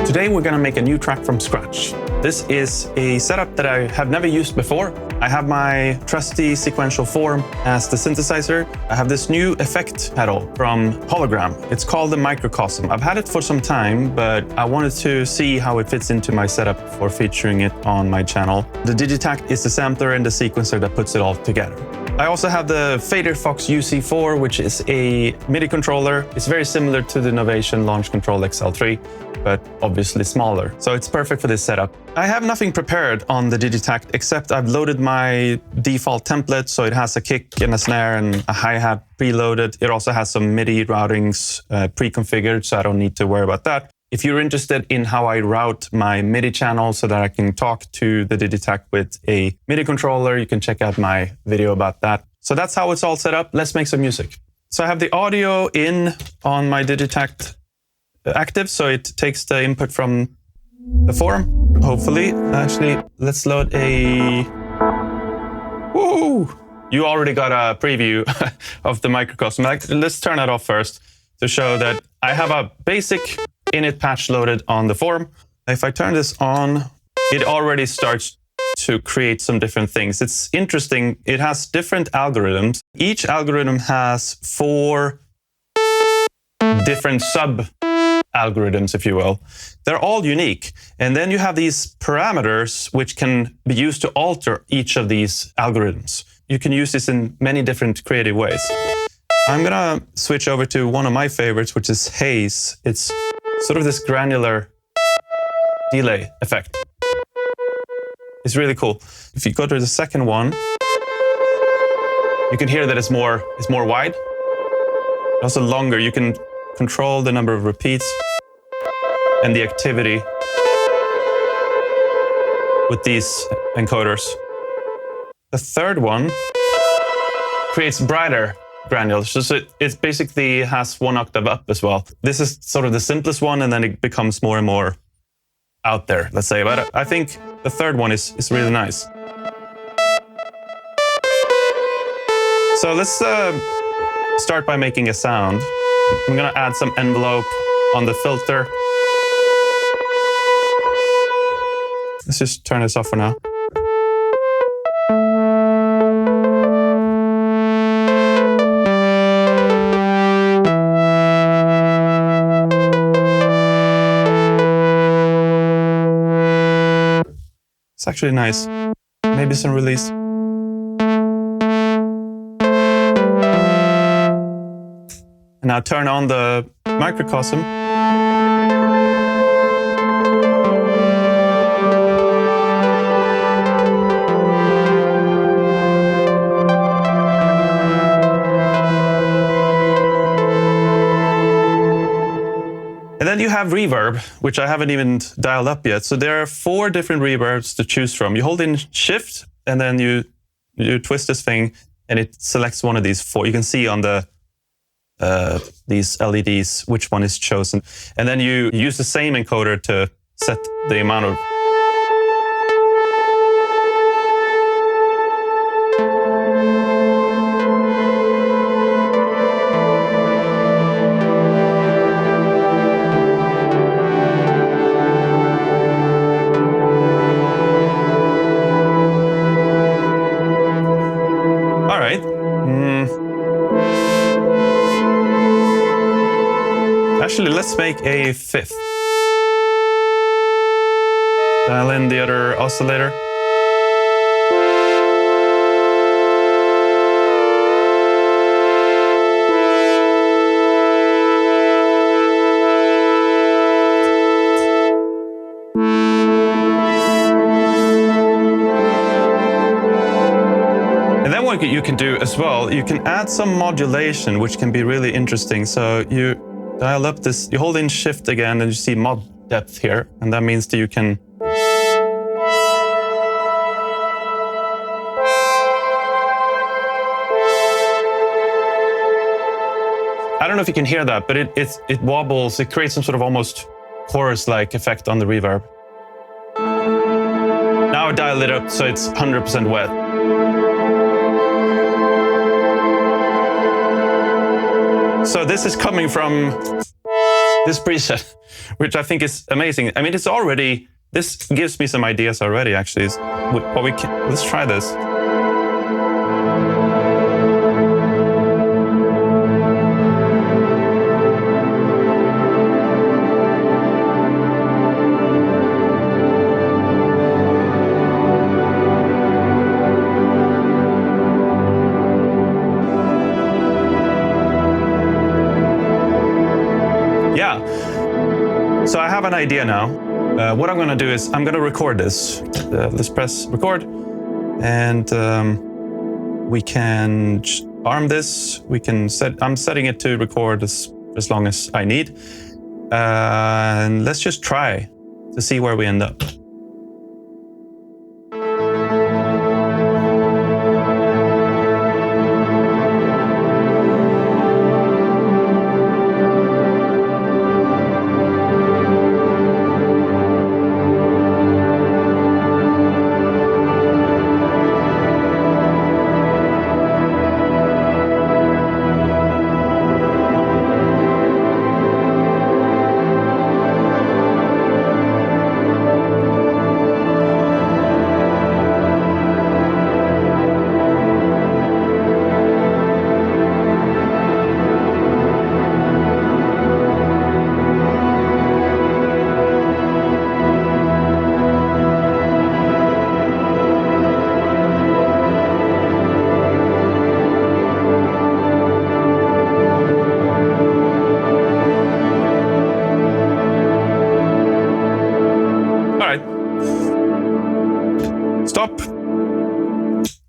Today we're gonna make a new track from scratch. This is a setup that I have never used before. I have my trusty Sequential Fourm as the synthesizer. I have this new effect pedal from Hologram. It's called the Microcosm. I've had it for some time, but I wanted to see how it fits into my setup for featuring it on my channel. The Digitakt is the sampler and the sequencer that puts it all together. I also have the FaderFox UC4, which is a MIDI controller. It's very similar to the Novation Launch Control XL3, but obviously smaller. So it's perfect for this setup. I have nothing prepared on the Digitakt, except I've loaded my default template. So it has a kick and a snare and a hi-hat preloaded. It also has some MIDI routings pre-configured, so I don't need to worry about that. If you're interested in how I route my MIDI channel so that I can talk to the Digitakt with a MIDI controller, you can check out my video about that. So that's how it's all set up. Let's make some music. So I have the audio in on my Digitakt active, so it takes the input from the Fourm, hopefully. Actually, let's load a... Woo! You already got a preview of the Microcosm. Let's turn that off first to show that I have a basic init patch loaded on the Fourm. If I turn this on, it already starts to create some different things. It's interesting. It has different algorithms. Each algorithm has 4 different sub-algorithms, if you will. They're all unique. And then you have these parameters which can be used to alter each of these algorithms. You can use this in many different creative ways. I'm gonna switch over to one of my favorites, which is Haze. It's sort of this granular delay effect. It's really cool. If you go to the second one, you can hear that it's more wide. Also longer. You can control the number of repeats and the activity with these encoders. The third one creates brighter granules. So it basically has 1 octave up as well. This is sort of the simplest one, and then it becomes more and more out there, let's say. But I think the third one is really nice. So let's start by making a sound. I'm gonna add some envelope on the filter. Let's just turn this off for now. It's actually nice. Maybe some release. And now turn on the Microcosm. And then you have reverb, which I haven't even dialed up yet. So there are 4 different reverbs to choose from. You hold in Shift, and then you twist this thing, and it selects one of these 4. You can see on the these LEDs which one is chosen. And then you use the same encoder to set the amount of... All right. Actually, let's make a 5th. Dial in the other oscillator. And then what you can do as well, you can add some modulation, which can be really interesting. So you dial up this, you hold in Shift again, and you see mod depth here. And that means that you can... I don't know if you can hear that, but it wobbles, it creates some sort of almost chorus-like effect on the reverb. Now I dial it up so it's 100% wet. So this is coming from this preset, which I think is amazing. I mean, it's already, this gives me some ideas already, actually. Let's try this. Yeah, so I have an idea now. What I'm gonna do is I'm gonna record this. Let's press record, and we can arm this. We can I'm setting it to record as long as I need. And let's just try to see where we end up. Stop.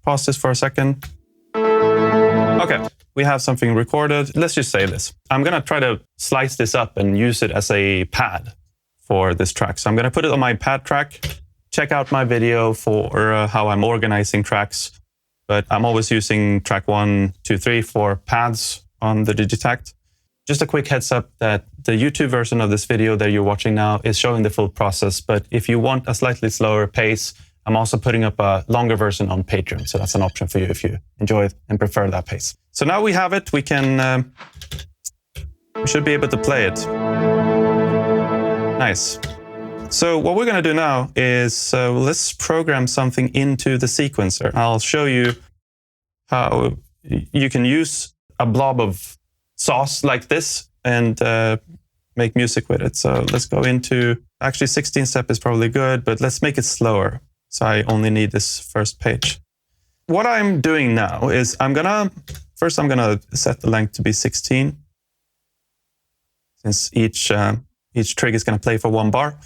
Pause this for a second. Okay, we have something recorded. Let's just say this. I'm gonna try to slice this up and use it as a pad for this track. So I'm gonna put it on my pad track. Check out my video for how I'm organizing tracks. But I'm always using track 1, 2, 3 for pads on the Digitakt. Just a quick heads up that the YouTube version of this video that you're watching now is showing the full process. But if you want a slightly slower pace, I'm also putting up a longer version on Patreon. So that's an option for you if you enjoy it and prefer that pace. So now we have it. We should be able to play it. Nice. So what we're going to do now is let's program something into the sequencer. I'll show you how you can use a blob of sauce like this and make music with it. So let's go into, actually 16 step is probably good, but let's make it slower. So I only need this first page. What I'm doing now is first I'm gonna set the length to be 16, since each trig is gonna play for 1 bar.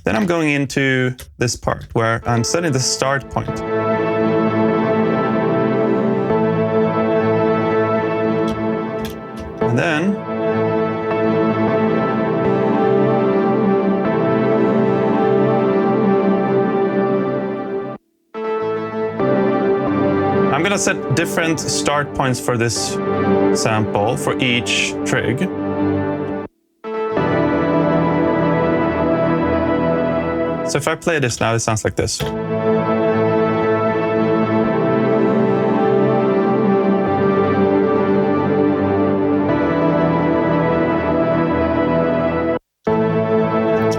Then I'm going into this part where I'm setting the start point. And then I'm gonna set different start points for this sample for each trig. So if I play this now, it sounds like this.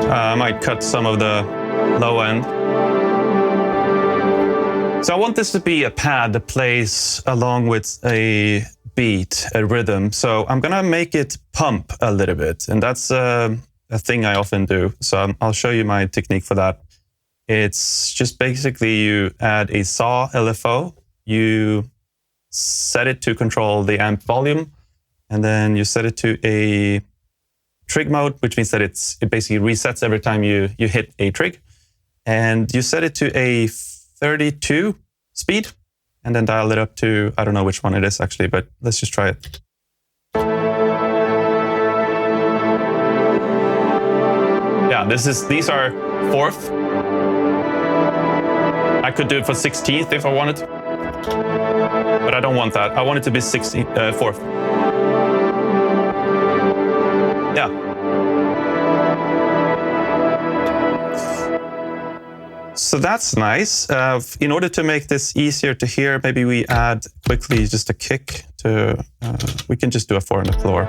I might cut some of the low end. So I want this to be a pad that plays along with a beat, a rhythm. So I'm gonna make it pump a little bit. And that's a thing I often do. So I'll show you my technique for that. It's just basically you add a saw LFO, you set it to control the amp volume, and then you set it to a trig mode, which means that it basically resets every time you hit a trig. And you set it to a 32 speed, and then dial it up to, I don't know which one it is actually, but let's just try it. Yeah, these are 4th. I could do it for 16th if I wanted, but I don't want that. I want it to be 4th. Yeah. So that's nice. In order to make this easier to hear, maybe we add quickly just a kick to, we can just do a 4 on the floor.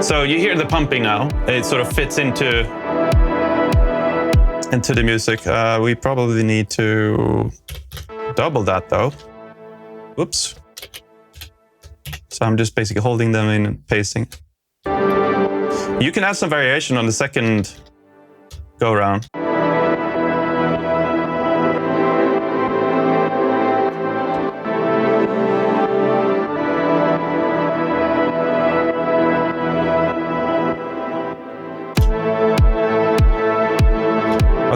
So you hear the pumping now. It sort of fits into the music. We probably need to double that though. Oops. So I'm just basically holding them in and pasting. You can add some variation on the second go around.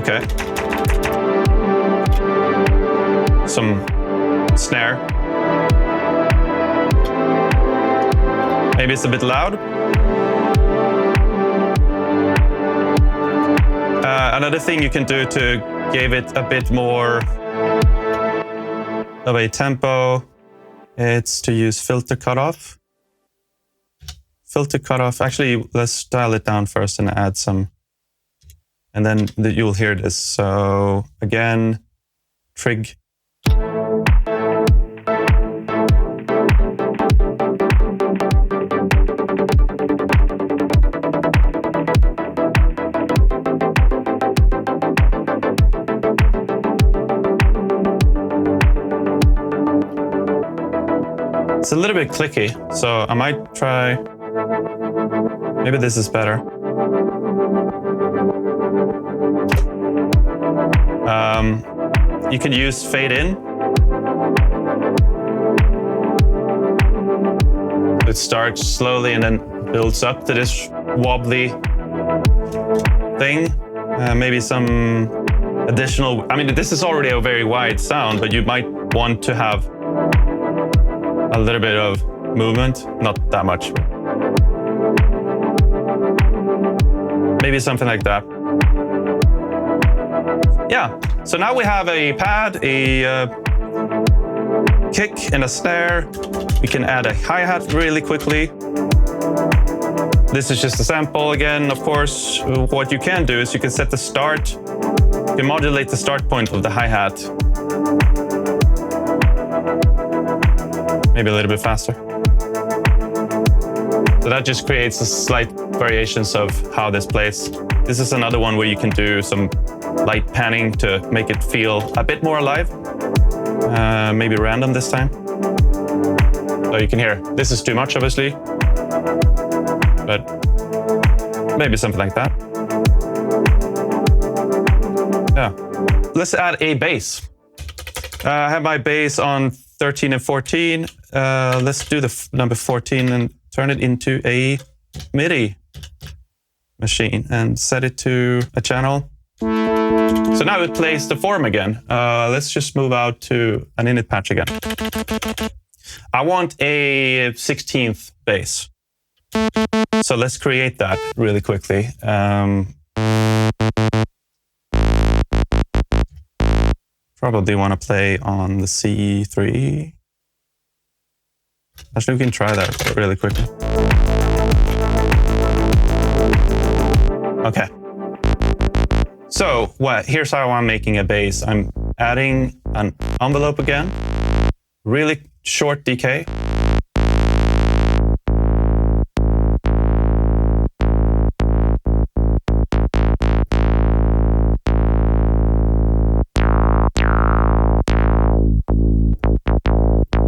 Okay. Some snare. Maybe it's a bit loud. Another thing you can do to give it a bit more of a tempo, it's to use filter cutoff. Filter cutoff, actually, let's dial it down first and add some, and then you'll hear this. So again, trig. It's a little bit clicky, so I might try, maybe this is better. You can use fade in. It starts slowly and then builds up to this wobbly thing. Maybe some additional, I mean, this is already a very wide sound, but you might want to have a little bit of movement, not that much. Maybe something like that. Yeah, so now we have a pad, a kick and a snare. We can add a hi-hat really quickly. This is just a sample again, of course. What you can do is you can set the start, you can modulate the start point of the hi-hat. Maybe a little bit faster. So that just creates a slight variations of how this plays. This is another one where you can do some light panning to make it feel a bit more alive. Maybe random this time. So you can hear, this is too much obviously, but maybe something like that. Yeah. Let's add a bass. I have my bass on 13 and 14. Let's do the number 14 and turn it into a MIDI machine and set it to a channel. So now it plays the Fourm again. Let's just move out to an init patch again. I want a 16th bass. So let's create that really quickly. Probably want to play on the C3. Actually, we can try that really quickly. Okay. So here's how I'm making a bass. I'm adding an envelope again, really short decay.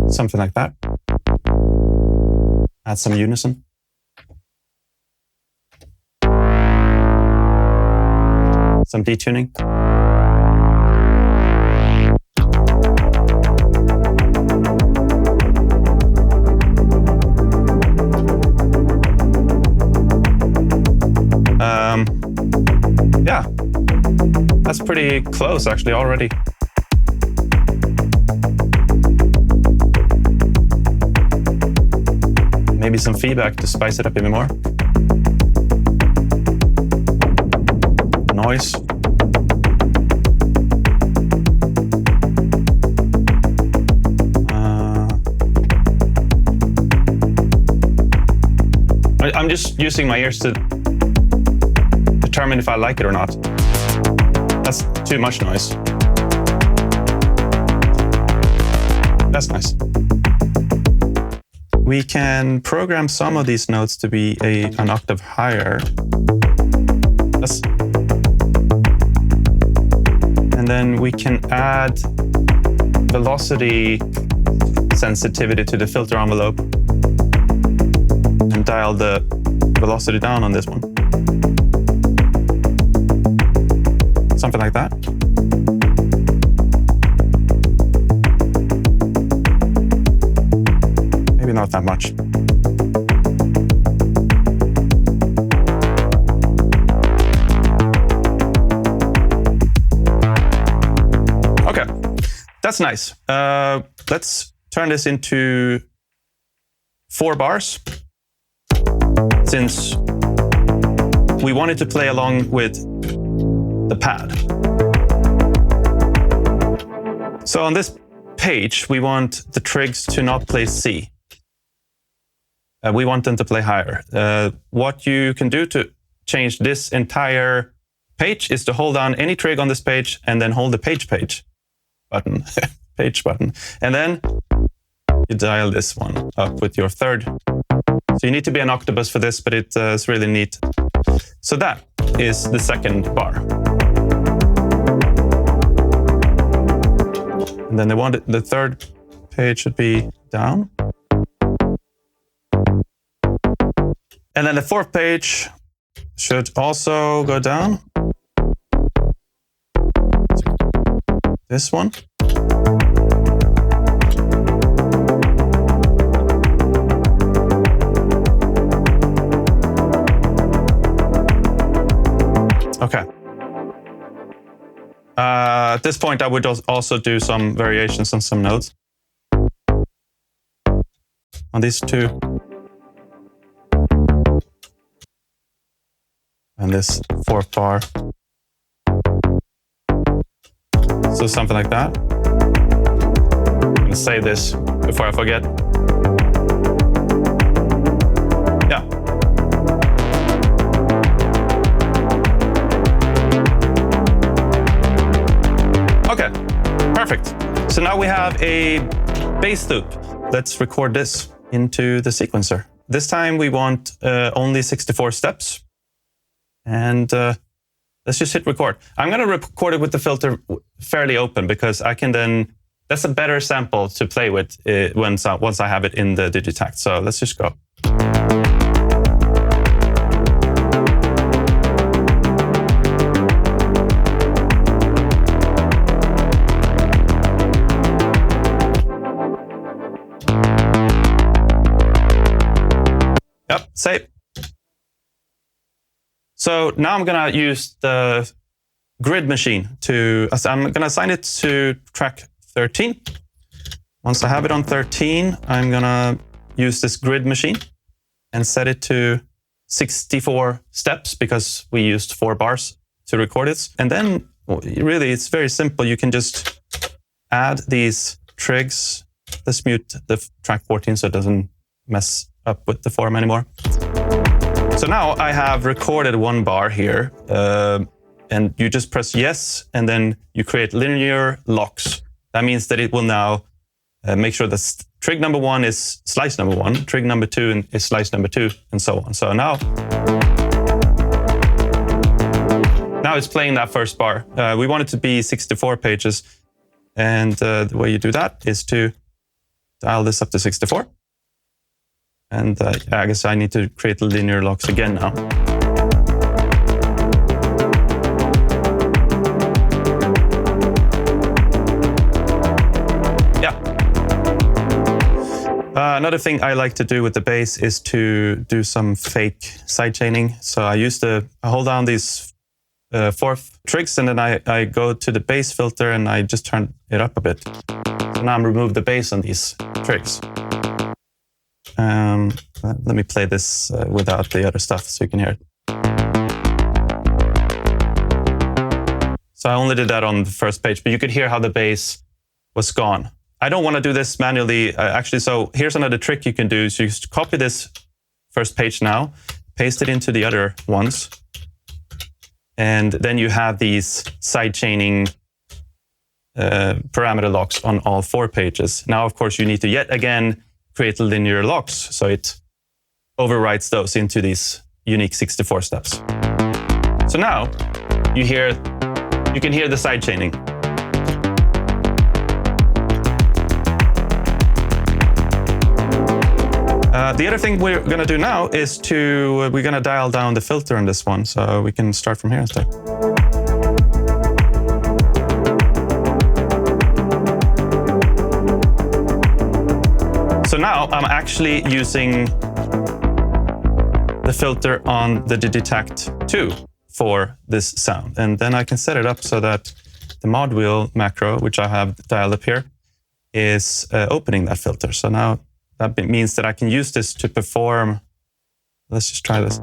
Something like that. Add some unison. Some detuning. Yeah, that's pretty close actually already. Maybe some feedback to spice it up even more. Noise. I'm just using my ears to determine if I like it or not. That's too much noise. That's nice. We can program some of these notes to be an octave higher. Yes. And then we can add velocity sensitivity to the filter envelope and dial the velocity down on this one. Something like that. Maybe not that much. Okay, that's nice. Let's turn this into 4 bars, since we wanted to play along with the pad. So on this page, we want the trigs to not play C. We want them to play higher. What you can do to change this entire page is to hold down any trig on this page and then hold the page button, page button. And then you dial this one up with your third. So you need to be an octopus for this, but it's really neat. So that is the second bar. And then the third page should be down. And then the fourth page should also go down. This one. Okay. At this point, I would also do some variations on some notes. On these two. And this fourth bar. So something like that. I'm gonna save this before I forget. Yeah. Okay, perfect. So now we have a bass loop. Let's record this into the sequencer. This time we want only 64 steps. And let's just hit record. I'm going to record it with the filter fairly open because I can then, that's a better sample to play with once I have it in the Digitakt. So let's just go. Yep, save. So now I'm going to use the grid machine I'm going to assign it to track 13. Once I have it on 13, I'm going to use this grid machine and set it to 64 steps because we used 4 bars to record it. And then really it's very simple. You can just add these trigs. Let's mute the track 14 so it doesn't mess up with the form anymore. So now I have recorded 1 bar here, and you just press yes, and then you create linear locks. That means that it will now make sure that trig number 1 is slice number 1, trig number 2 is slice number 2, and so on. So now it's playing that first bar. We want it to be 64 pages, and the way you do that is to dial this up to 64. And I guess I need to create linear locks again now. Yeah. Another thing I like to do with the bass is to do some fake sidechaining. So I hold down these 4 trigs, and then I go to the bass filter and I just turn it up a bit. So now I'm remove the bass on these trigs. Let me play this without the other stuff so you can hear it. So I only did that on the first page, but you could hear how the bass was gone. I don't want to do this manually, actually. So here's another trick you can do. So you just copy this first page now, paste it into the other ones, and then you have these sidechaining parameter locks on all 4 pages. Now, of course, you need to yet again create linear locks. So it overwrites those into these unique 64 steps. So now you can hear the sidechaining. The other thing we're going to do now is we're going to dial down the filter on this one. So we can start from here instead. So now I'm actually using the filter on the Digitakt II for this sound. And then I can set it up so that the mod wheel macro, which I have dialed up here, is opening that filter. So now that means that I can use this to perform. Let's just try this.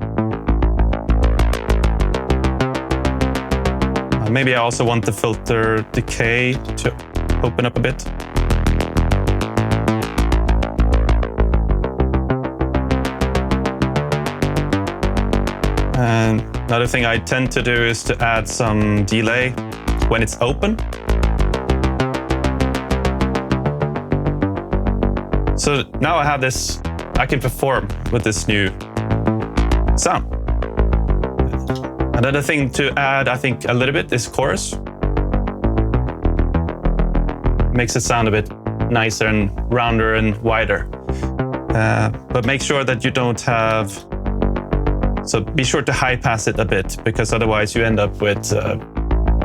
Maybe I also want the filter decay to open up a bit. And another thing I tend to do is to add some delay when it's open. So now I have this, I can perform with this new sound. Another thing to add, I think, a little bit is chorus. Makes it sound a bit nicer and rounder and wider. But make sure that you don't have, so be sure to high pass it a bit, because otherwise you end up with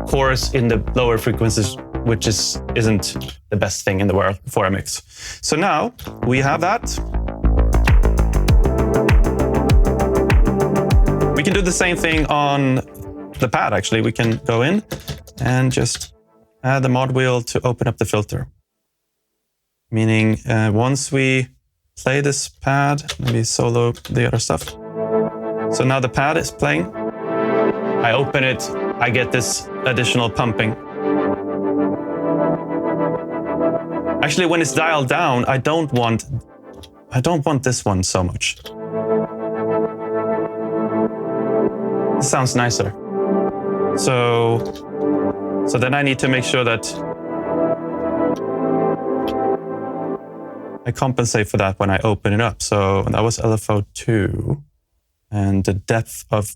chorus in the lower frequencies, which isn't the best thing in the world for a mix. So now we have that. We can do the same thing on the pad, actually. We can go in and just add the mod wheel to open up the filter. Meaning once we play this pad, maybe solo the other stuff. So now the pad is playing. I open it, I get this additional pumping. Actually, when it's dialed down, I don't want this one so much. This sounds nicer. So then I need to make sure that I compensate for that when I open it up. So that was LFO 2, and the depth of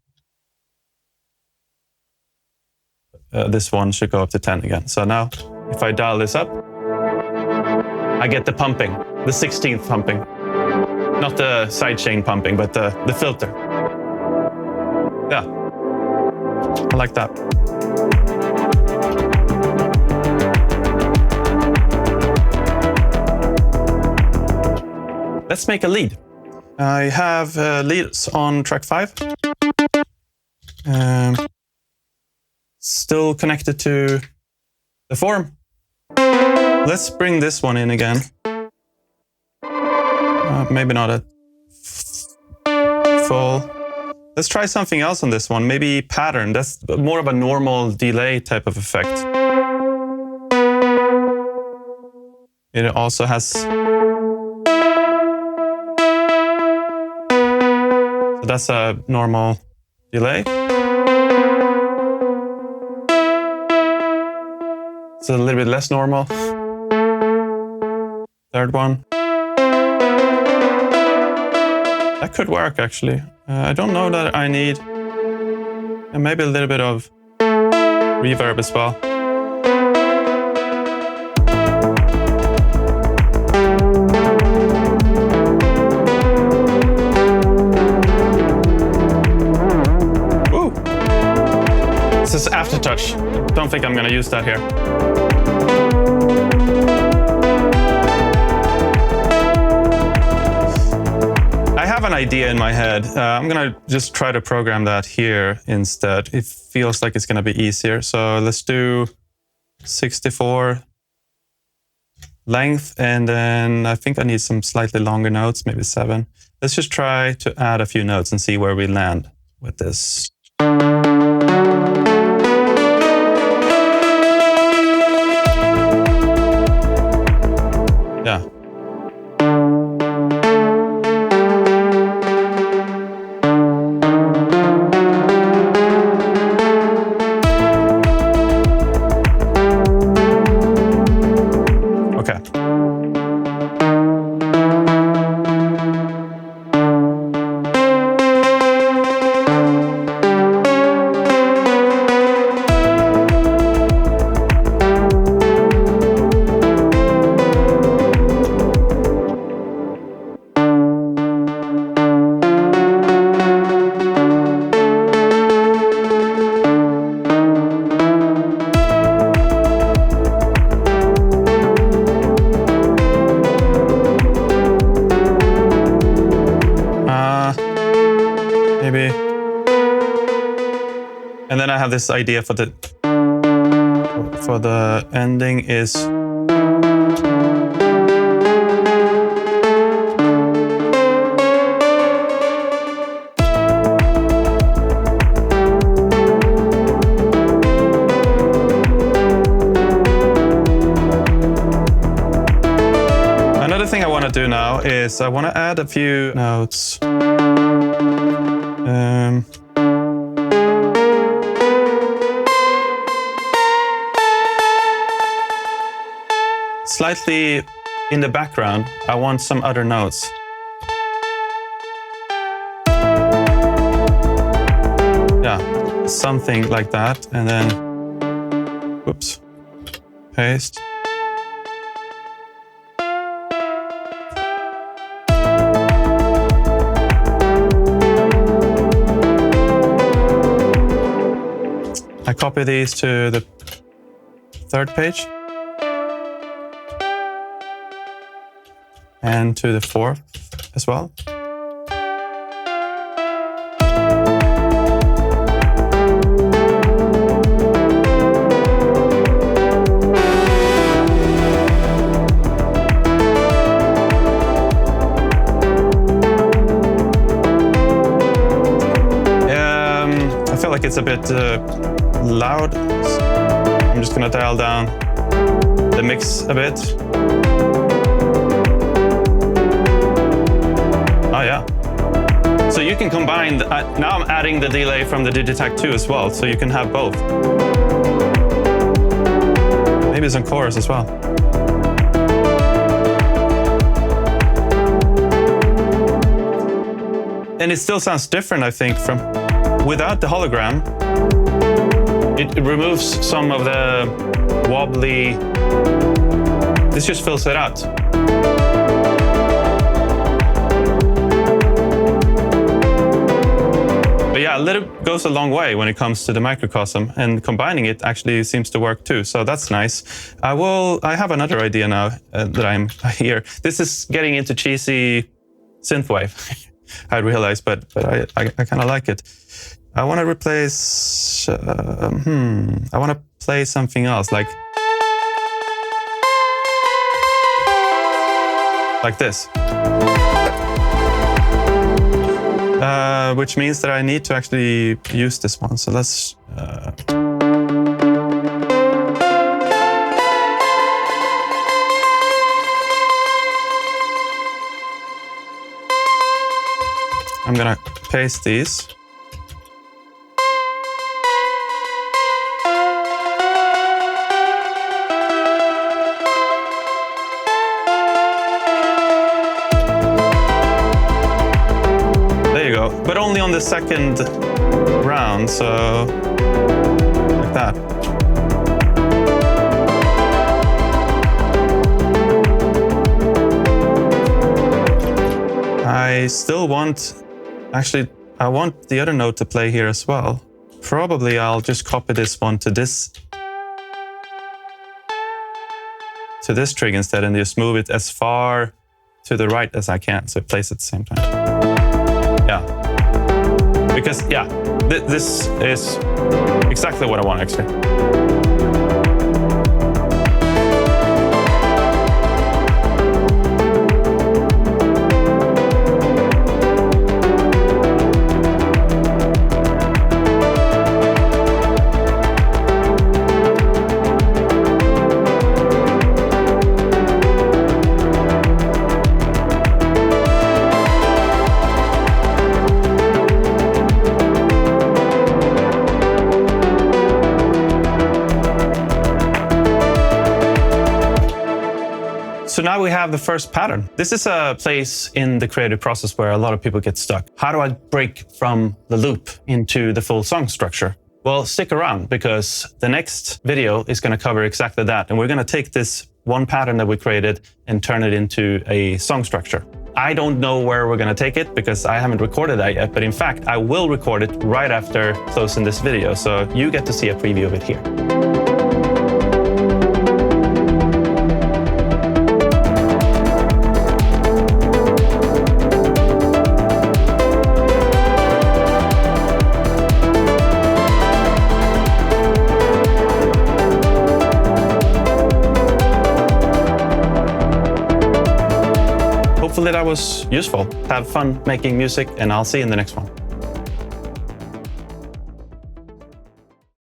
this one should go up to 10 again. So now if I dial this up, I get the pumping, the 16th pumping. Not the sidechain pumping, but the filter. Yeah, I like that. Let's make a lead. I have leads on track 5. Still connected to the Fourm. Let's bring this one in again. Maybe not a full. Let's try something else on this one. Maybe pattern. That's more of a normal delay type of effect. It also has. So that's a normal delay. It's a little bit less normal. Third one. That could work, actually. I don't know that I need maybe a little bit of reverb as well. Ooh. This is aftertouch. Don't think I'm gonna use that here. I have an idea in my head. I'm gonna just try to program that here instead. It feels like it's gonna be easier. So let's do 64 length, and then I think I need some slightly longer notes, maybe 7. Let's just try to add a few notes and see where we land with this. Yeah. then I have this idea for the ending is another thing I want to do now is I want to add a few notes. Slightly in the background, I want some other notes. Yeah, something like that. And then, whoops, paste. I copy these to the third page. And to the fourth as well. I feel like it's a bit loud. I'm just gonna dial down the mix a bit. Oh yeah. So you can combine, now I'm adding the delay from the Digitakt II as well, so you can have both. Maybe some chorus as well. And it still sounds different, I think, from without the hologram. It removes some of the wobbly, this just fills it out. Yeah, a little goes a long way when it comes to the microcosm, and combining it actually seems to work too. So that's nice. I have another idea now that I'm here. This is getting into cheesy synthwave, I realize, but I kind of like it. I want to replace. I want to play something else, like this. Which means that I need to actually use this one. So let's. I'm gonna paste these. But only on the second round, so like that. I still want, actually, I want the other note to play here as well. Probably I'll just copy this one to this trig instead and just move it as far to the right as I can, so it plays at the same time. Yeah. Because, yeah, this is exactly what I want, actually. So now we have the first pattern. This is a place in the creative process where a lot of people get stuck. How do I break from the loop into the full song structure? Well, stick around because the next video is going to cover exactly that. And we're going to take this one pattern that we created and turn it into a song structure. I don't know where we're going to take it because I haven't recorded that yet. But in fact, I will record it right after closing this video. So you get to see a preview of it here. hopefully that was useful. Have fun making music, and I'll see you in the next one.